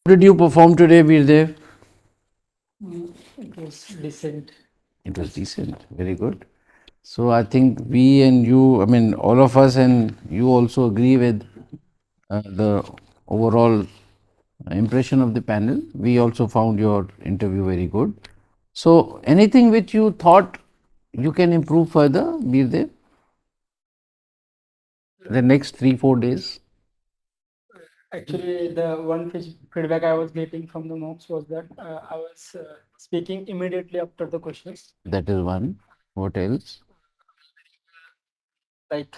Did you perform today, Veerdev? It was decent. It was decent. Very good. So I think we and you, I mean, all of us and you also agree with the overall impression of the panel. We also found your interview very good. So anything which you thought you can improve further, Veerdev? The next 3-4 days. Actually, the one feedback I was getting from the mocks was that I was speaking immediately after the questions. That is one. What else? Like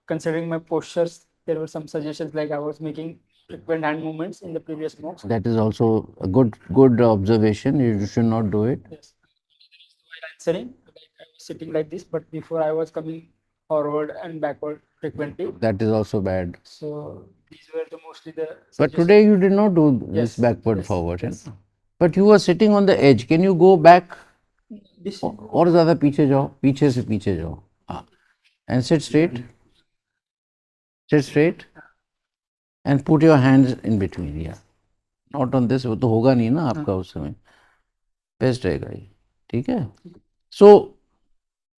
considering my postures, there were some suggestions like I was making frequent hand movements in the previous mocks. That is also a good observation. You should not do it. Yes. While answering, like I was sitting like this, but before I was coming forward and backward frequently. That is also bad. So these were the mostly the. But today you did not do this Yes, backward yes, forward. yes. But you were sitting on the edge. Can you go back? This और ज़्यादा पीछे जाओ, पीछे से पीछे जाओ. हाँ. And sit straight. Sit straight. And put your hands in between. Yeah. Not on this. वो तो होगा नहीं ना आपका उस समय. Best रहेगा ये. ठीक है? So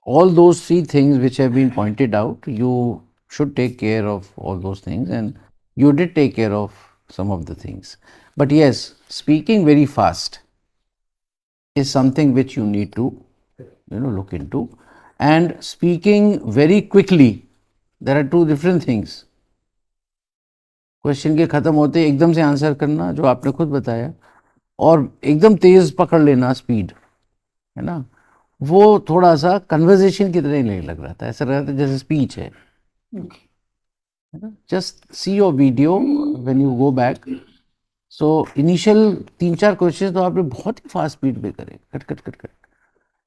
all those three things which have been pointed out, you should take care of all those things, and you did take care of some of the things. But yes, speaking very fast is something which you need to look into, and speaking very quickly, there are two different things. Question के खत्म होते एकदम से answer करना जो आपने खुद बताया, और एकदम तेज पकड़ लेना स्पीड, है ना, वो थोड़ा सा कन्वर्सेशन की तरह नहीं लग रहा था, ऐसा लग रहा था जैसे स्पीच है. Just see your video when you go back. So initial 3-4 question तो आपने बहुत ही फास्ट स्पीड पे करे, cut cut cut cut.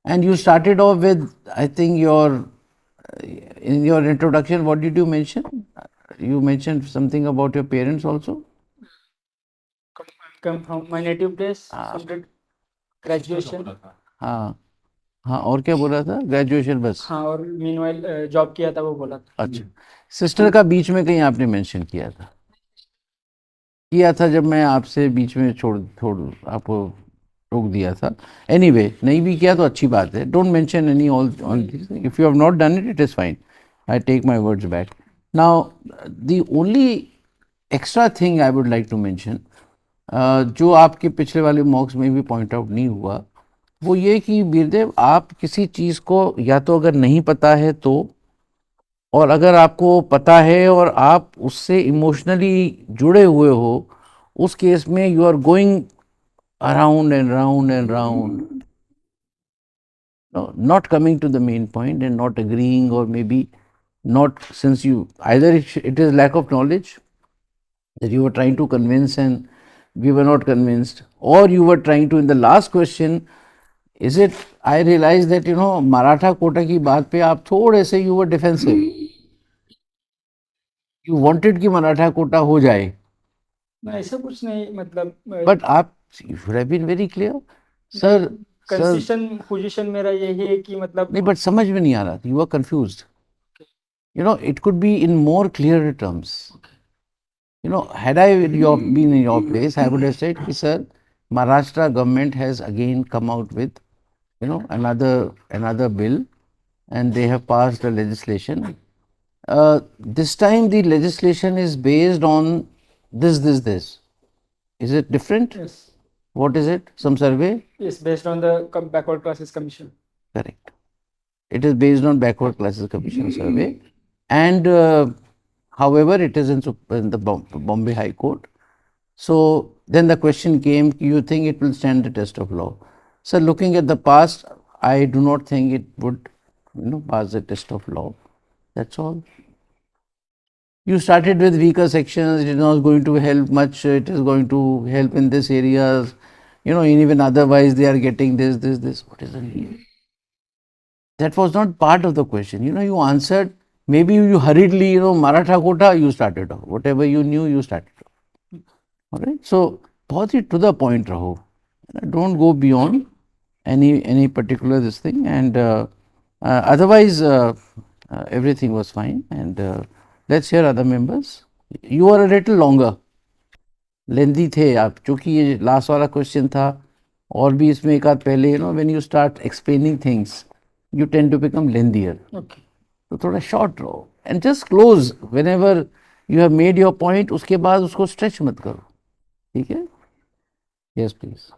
And you started off with, I think your in your introduction, what did you mention? You mentioned something about your parents also. come from my native place, completed graduation. हाँ हाँ, और क्या बोला था? Graduation बस. हाँ, और meanwhile job किया था वो बोला था. अच्छा, सिस्टर का बीच में कहीं आपने मेंशन किया था जब मैं आपसे बीच में छोड़ आपको रोक दिया था. एनीवे, नहीं भी किया तो अच्छी बात है. Don't mention any all this. If you have not done it, it is fine. I take my words back. Now the only extra thing I would like to mention, जो आपके पिछले वाले मॉक्स में भी पॉइंट आउट नहीं हुआ, वो ये कि वीरदेव, आप किसी चीज़ को या तो अगर नहीं पता है तो, और अगर आपको पता है और आप उससे इमोशनली जुड़े हुए हो, उस केस में you are going around and round and round, no, not coming to the main point and not agreeing, or maybe not, since you either it is lack of knowledge that you were trying to convince and we were not convinced, or you were trying to, in the last question, is it, I realized that Maratha quota की बात पे आप थोड़े से you were defensive. You wanted कि मराठा कोटा हो जाए. ऐसा कुछ नहीं, मतलब बट आप, you should have been very clear. Sir, consistent position मेरा यही है कि मतलब नहीं, बट समझ में नहीं आ रहा था. You were confused. It could be in more clearer terms. Had I been in your place, I would have said, sir, Maharashtra government has again come out with, another bill, and they have passed a legislation. This time the legislation is based on this. Is it different? Yes. What is it? Some survey? Yes, based on the backward classes commission. Correct. It is based on backward classes commission survey, and however it is in the Bombay High Court. So then the question came, you think it will stand the test of law? So looking at the past, I do not think it would pass the test of law. That's all. You started with weaker sections, it is not going to help much, it is going to help in this areas, even otherwise they are getting this. What is the need? That was not part of the question. You answered, maybe you hurriedly, Maratha quota, you started off. Whatever you knew, you started off. Alright? So, बहुत ही to the point रहो. Don't go beyond any particular this thing, and otherwise everything was fine. And let's hear other members. You are a little longer. लेंदी थे आप, क्योंकि ये last वाला question था और भी इसमें एक आध पहले, you know when you start explaining things you tend to become lengthier, Okay. तो थोड़ा शॉर्ट रहो and just close whenever you have made your point, उसके बाद उसको स्ट्रेच मत करो, ठीक है? Yes please.